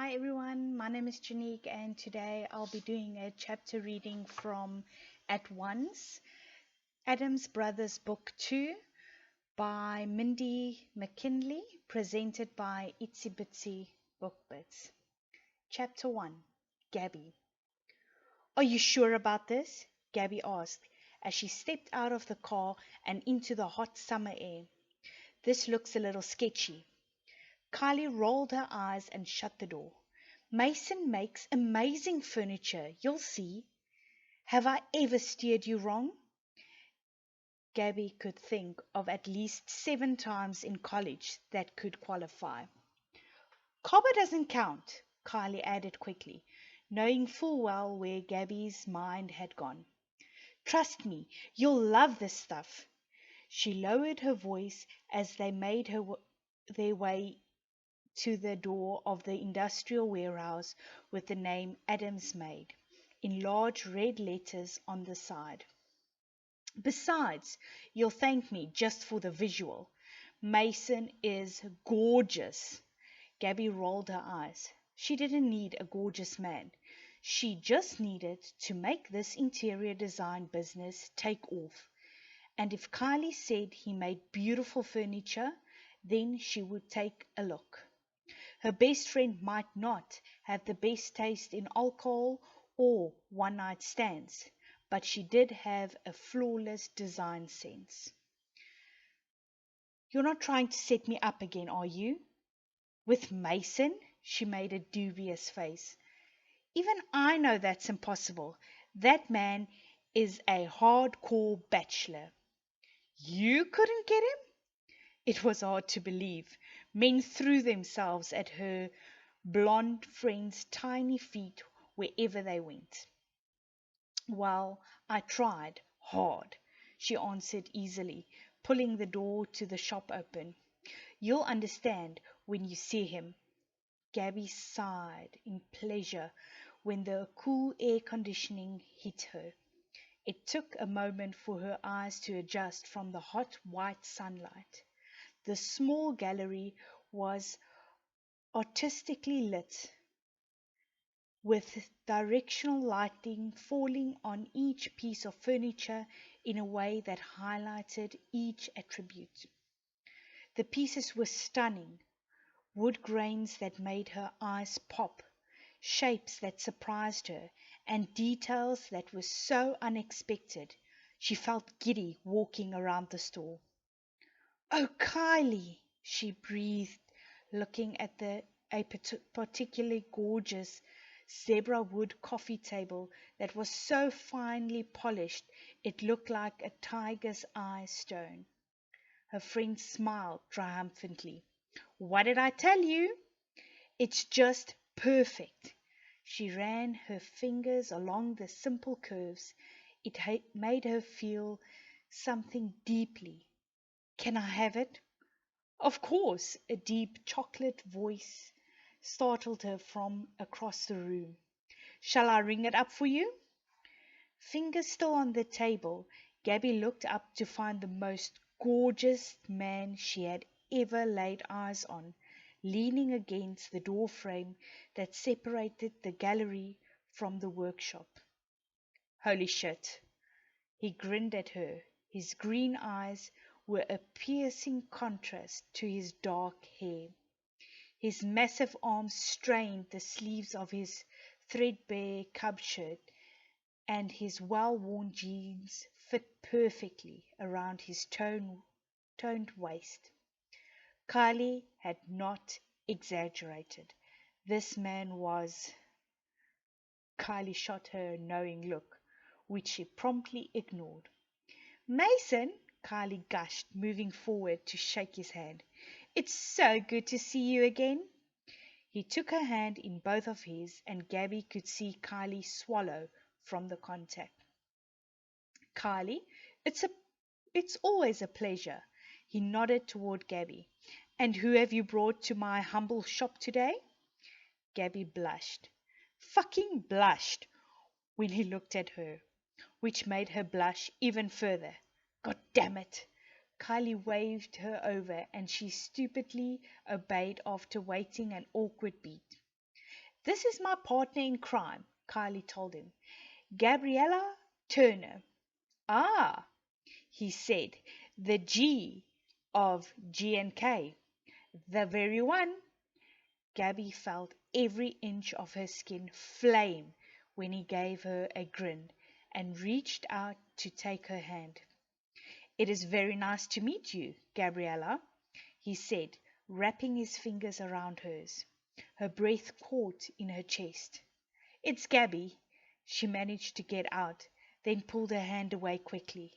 Hi everyone, my name is Janique, and today I'll be doing a chapter reading from At Once, Adam's Brothers Book 2 by Mindy McKinley, presented by Itsy Bitsy Bookbits. Chapter 1. Gabby. Are you sure about this? Gabby asked as she stepped out of the car and into the hot summer air. This looks a little sketchy. Kylie rolled her eyes and shut the door. Mason makes amazing furniture, you'll see. Have I ever steered you wrong? Gabby could think of at least 7 times in college that could qualify. Copper doesn't count, Kylie added quickly, knowing full well where Gabby's mind had gone. Trust me, you'll love this stuff. She lowered her voice as they made their way to the door of the industrial warehouse with the name Adams Made in large red letters on the side. Besides, you'll thank me just for the visual. Mason is gorgeous. Gabby rolled her eyes. She didn't need a gorgeous man. She just needed to make this interior design business take off. And if Kylie said he made beautiful furniture, then she would take a look. Her best friend might not have the best taste in alcohol or one-night stands, but she did have a flawless design sense. You're not trying to set me up again, are you? With Mason? She made a dubious face. Even I know that's impossible. That man is a hardcore bachelor. You couldn't get him? It was hard to believe. Men threw themselves at her blonde friend's tiny feet wherever they went. Well, I tried hard, she answered easily, pulling the door to the shop open. You'll understand when you see him. Gabby sighed in pleasure when the cool air conditioning hit her. It took a moment for her eyes to adjust from the hot white sunlight. The small gallery was artistically lit, with directional lighting falling on each piece of furniture in a way that highlighted each attribute. The pieces were stunning, wood grains that made her eyes pop, shapes that surprised her, and details that were so unexpected she felt giddy walking around the store. "Oh, Kylie!" she breathed, looking at a particularly gorgeous zebra wood coffee table that was so finely polished it looked like a tiger's eye stone. Her friend smiled triumphantly. "What did I tell you? It's just perfect." She ran her fingers along the simple curves. It made her feel something deeply. "Can I have it?" "Of course," a deep chocolate voice startled her from across the room. "Shall I ring it up for you?" Fingers still on the table, Gabby looked up to find the most gorgeous man she had ever laid eyes on, leaning against the door frame that separated the gallery from the workshop. "Holy shit!" He grinned at her. His green eyes were a piercing contrast to his dark hair. His massive arms strained the sleeves of his threadbare cub shirt, and his well-worn jeans fit perfectly around his toned waist. Kylie had not exaggerated. This man was... Kylie shot her a knowing look, which she promptly ignored. "Mason," Kylie gushed, moving forward to shake his hand. "It's so good to see you again." He took her hand in both of his, and Gabby could see Kylie swallow from the contact. "Kylie, it's always a pleasure." He nodded toward Gabby. "And who have you brought to my humble shop today?" Gabby blushed. Fucking blushed when he looked at her, which made her blush even further. God damn it! Kylie waved her over, and she stupidly obeyed after waiting an awkward beat. This is my partner in crime, Kylie told him. Gabriella Turner. Ah, he said, the G of G&K. The very one. Gabby felt every inch of her skin flame when he gave her a grin and reached out to take her hand. It is very nice to meet you, Gabriella, he said, wrapping his fingers around hers. Her breath caught in her chest. It's Gabby, she managed to get out, then pulled her hand away quickly.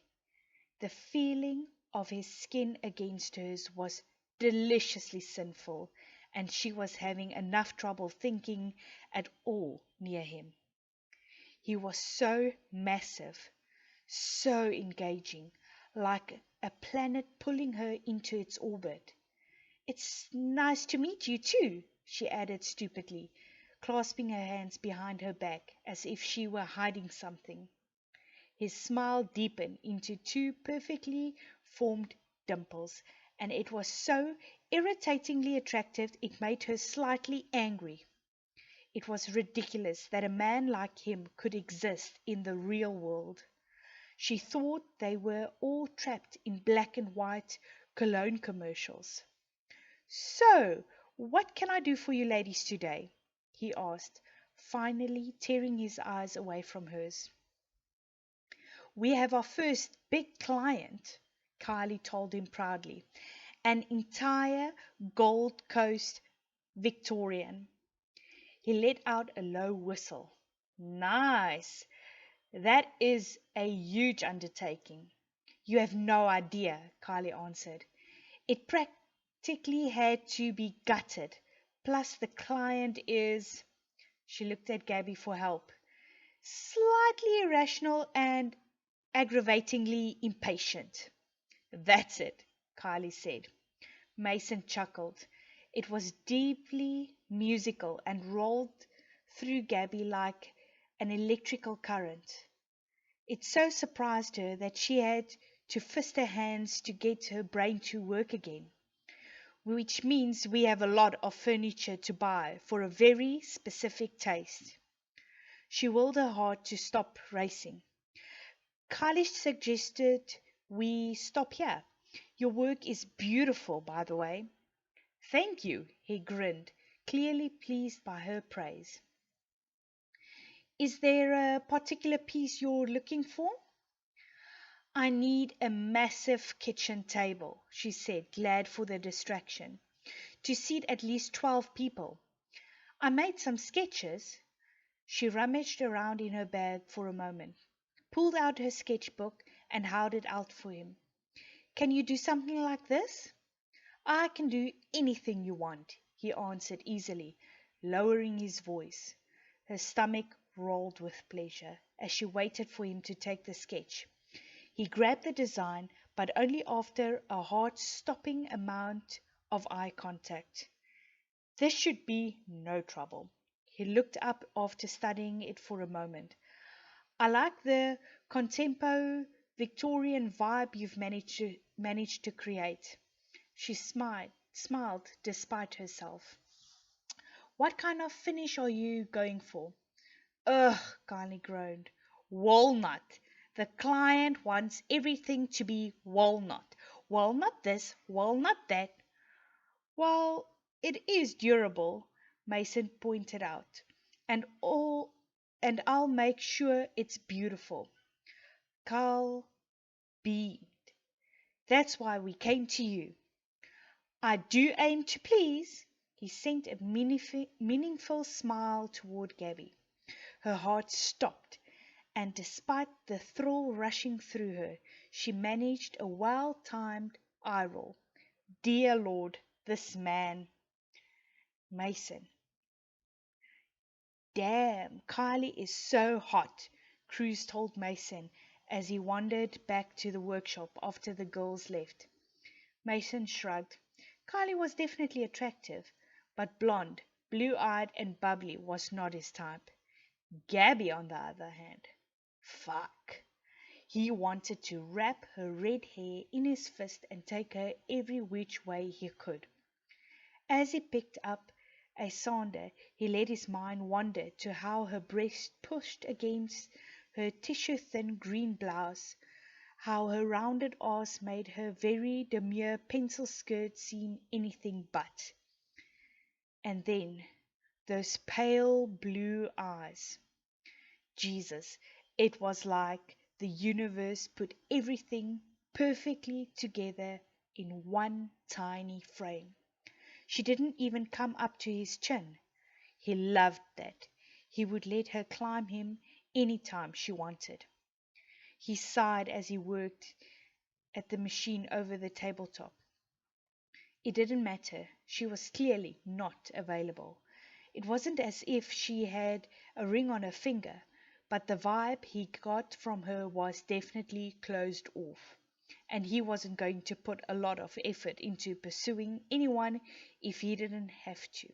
The feeling of his skin against hers was deliciously sinful, and she was having enough trouble thinking at all near him. He was so massive, so engaging, like a planet pulling her into its orbit. It's nice to meet you too, she added stupidly, clasping her hands behind her back as if she were hiding something. His smile deepened into two perfectly formed dimples, and it was so irritatingly attractive it made her slightly angry. It was ridiculous that a man like him could exist in the real world. She thought they were all trapped in black and white cologne commercials. So, what can I do for you ladies today? He asked, finally tearing his eyes away from hers. We have our first big client, Kylie told him proudly. An entire Gold Coast Victorian. He let out a low whistle. Nice. That is a huge undertaking. You have no idea, Kylie answered. It practically had to be gutted. Plus, the client is. She looked at Gabby for help. Slightly irrational and aggravatingly impatient. That's it, Kylie said. Mason chuckled. It was deeply musical and rolled through Gabby like an electrical current. It so surprised her that she had to fist her hands to get her brain to work again, which means we have a lot of furniture to buy for a very specific taste. She willed her heart to stop racing. Kylie suggested we stop here. Your work is beautiful, by the way. Thank you, he grinned, clearly pleased by her praise. Is there a particular piece you're looking for? I need a massive kitchen table, she said, glad for the distraction, to seat at least 12 people. I made some sketches. She rummaged around in her bag for a moment, pulled out her sketchbook, and held it out for him. Can you do something like this? I can do anything you want, he answered easily, lowering his voice. Her stomach rolled with pleasure as she waited for him to take the sketch. He grabbed the design, but only after a heart-stopping amount of eye contact. This should be no trouble. He looked up after studying it for a moment. I like the contempo Victorian vibe you've managed to create. She smiled despite herself. What kind of finish are you going for? Ugh, Kylie groaned. Walnut. The client wants everything to be walnut. Walnut this, walnut that. Well, it is durable, Mason pointed out. And all and I'll make sure it's beautiful. Carl beamed. That's why we came to you. I do aim to please. He sent a meaningful smile toward Gabby. Her heart stopped, and despite the thrill rushing through her, she managed a well-timed eye roll. Dear Lord, this man. Mason. Damn, Kylie is so hot, Cruz told Mason as he wandered back to the workshop after the girls left. Mason shrugged. Kylie was definitely attractive, but blonde, blue-eyed, and bubbly was not his type. Gabby, on the other hand, fuck. He wanted to wrap her red hair in his fist and take her every which way he could. As he picked up A sonder, he let his mind wander to how her breast pushed against her tissue-thin green blouse, how her rounded arse made her very demure pencil skirt seem anything but. And then those pale blue eyes. Jesus, it was like the universe put everything perfectly together in one tiny frame. She didn't even come up to his chin. He loved that. He would let her climb him any time she wanted. He sighed as he worked at the machine over the tabletop. It didn't matter. She was clearly not available. It wasn't as if she had a ring on her finger, but the vibe he got from her was definitely closed off. And he wasn't going to put a lot of effort into pursuing anyone if he didn't have to.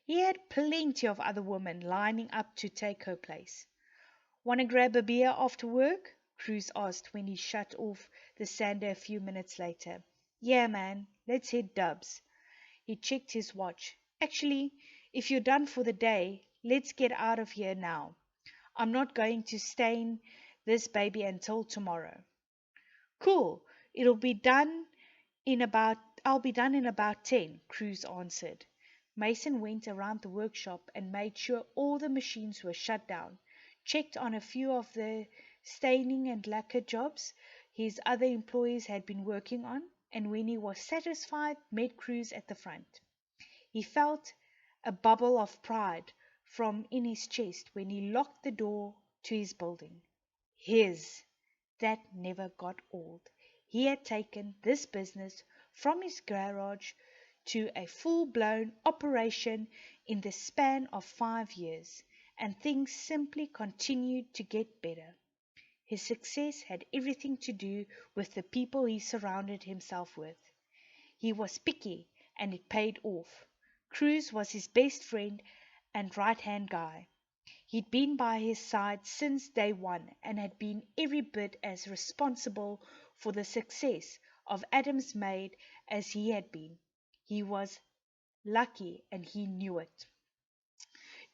He had plenty of other women lining up to take her place. "Want to grab a beer after work?" Cruz asked when he shut off the sander a few minutes later. "Yeah, man, let's hit Dubs." He checked his watch. "Actually, if you're done for the day, let's get out of here now. I'm not going to stain this baby until tomorrow." "Cool. It'll be done in about I'll be done in about 10," Cruz answered. Mason went around the workshop and made sure all the machines were shut down, checked on a few of the staining and lacquer jobs his other employees had been working on, and when he was satisfied, met Cruz at the front. He felt a bubble of pride from in his chest when he locked the door to his building. His. That never got old. He had taken this business from his garage to a full-blown operation in the span of 5 years, and things simply continued to get better. His success had everything to do with the people he surrounded himself with. He was picky, and it paid off. Cruz was his best friend and right-hand guy. He'd been by his side since day one and had been every bit as responsible for the success of Adam's maid as he had been. He was lucky and he knew it.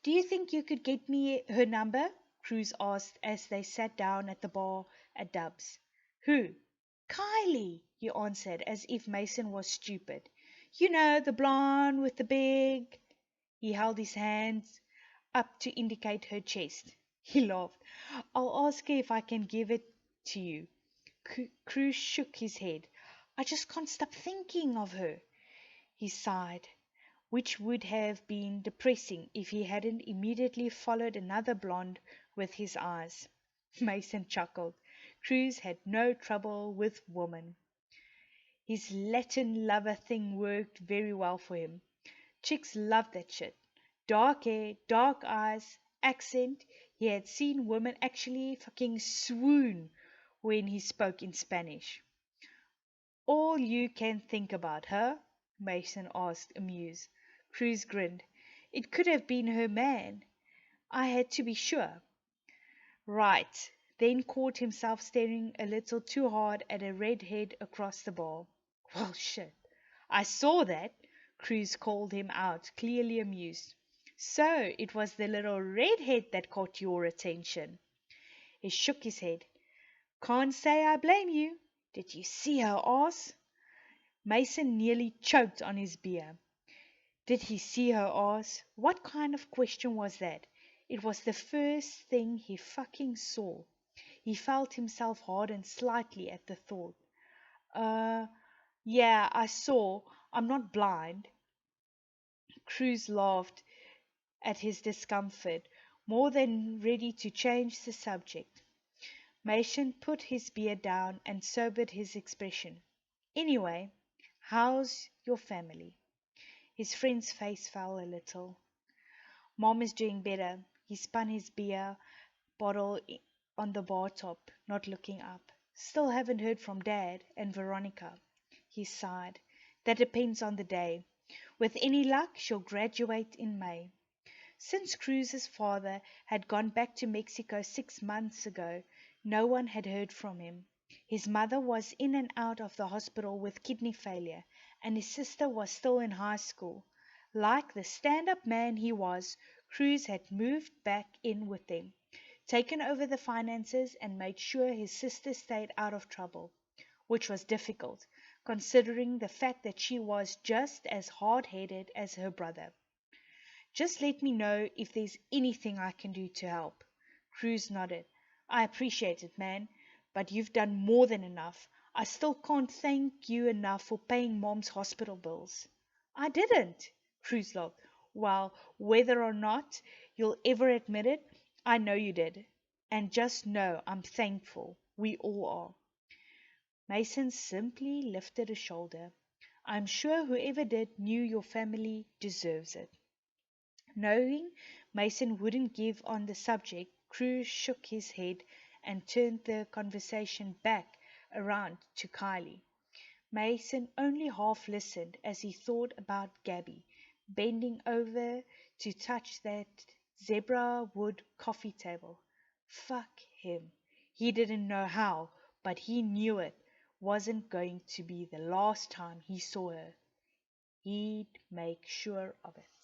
"Do you think you could get me her number?" Cruz asked as they sat down at the bar at Dub's. "Who?" "Kylie," he answered as if Mason was stupid. "You know, the blonde with the big—" He held his hands up to indicate her chest. He laughed. "I'll ask her if I can give it to you." Cruz shook his head. "I just can't stop thinking of her." He sighed, which would have been depressing if he hadn't immediately followed another blonde with his eyes. Mason chuckled. Cruz had no trouble with women. His Latin lover thing worked very well for him. Chicks loved that shit. Dark hair, dark eyes, accent. He had seen women actually fucking swoon when he spoke in Spanish. "All you can think about, huh?" Mason asked, amused. Cruz grinned. "It could have been her man. I had to be sure." "Right," then caught himself staring a little too hard at a red head across the bar. "Well, shit. I saw that," Cruz called him out, clearly amused. "So it was the little redhead that caught your attention." He shook his head. "Can't say I blame you. Did you see her ass?" Mason nearly choked on his beer. Did he see her ass? What kind of question was that? It was the first thing he fucking saw. He felt himself harden slightly at the thought. Yeah, I saw. I'm not blind." Cruz laughed at his discomfort, more than ready to change the subject. Mason put his beer down and sobered his expression. "Anyway, how's your family?" His friend's face fell a little. "Mom is doing better." He spun his beer bottle on the bar top, not looking up. "Still haven't heard from Dad and Veronica." He sighed. "That depends on the day. With any luck, she'll graduate in May." Since Cruz's father had gone back to Mexico 6 months ago, no one had heard from him. His mother was in and out of the hospital with kidney failure, and his sister was still in high school. Like the stand up man he was, Cruz had moved back in with them, taken over the finances, and made sure his sister stayed out of trouble, which was difficult, considering the fact that she was just as hard headed as her brother. Just let me know if there's anything I can do to help. Cruz nodded. I appreciate it, man, but you've done more than enough. I still can't thank you enough for paying Mom's hospital bills. I didn't, Cruz laughed. Well, whether or not you'll ever admit it, I know you did. And just know I'm thankful. We all are. Mason simply lifted a shoulder. I'm sure whoever did knew your family deserves it. Knowing Mason wouldn't give on the subject, Cruz shook his head and turned the conversation back around to Kylie. Mason only half listened as he thought about Gabby, bending over to touch that zebra wood coffee table. Fuck him. He didn't know how, but he knew it wasn't going to be the last time he saw her. He'd make sure of it.